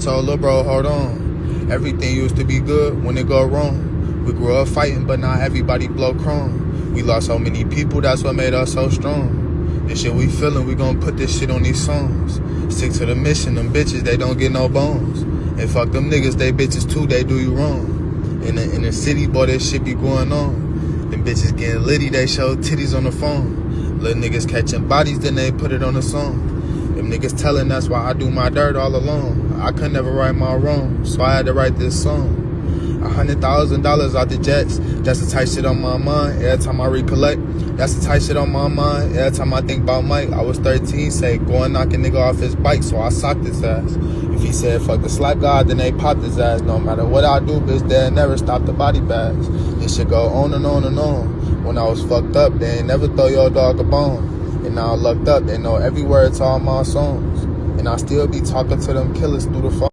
So, lil' bro, hold on. Everything used to be good when it go wrong. We grew up fighting, but now everybody blow chrome. We lost so many people, that's what made us so strong. This shit we feelin', we gon' put this shit on these songs. Stick to the mission, them bitches, they don't get no bones. And fuck them niggas, they bitches too, they do you wrong. In the city, boy, this shit be going on. Them bitches getting litty, they show titties on the phone. Little niggas catching bodies, then they put it on the song. Them niggas telling that's why I do my dirt all alone. I could never right my wrong, so I had to write this song. $100,000 out the jets, that's the type shit on my mind. Every time I recollect, that's the type shit on my mind. Every time I think about Mike, I was 13, say go and knock a nigga off his bike, so I socked his ass. If he said fuck the slap god, then they popped his ass. No matter what I do, bitch, they'll never stop the body bags. This shit go on and on and on. When I was fucked up, they ain't never throw your dog a bone. And now I lucked up, they know every word to all my songs. And I still be talking to them killers through the phone.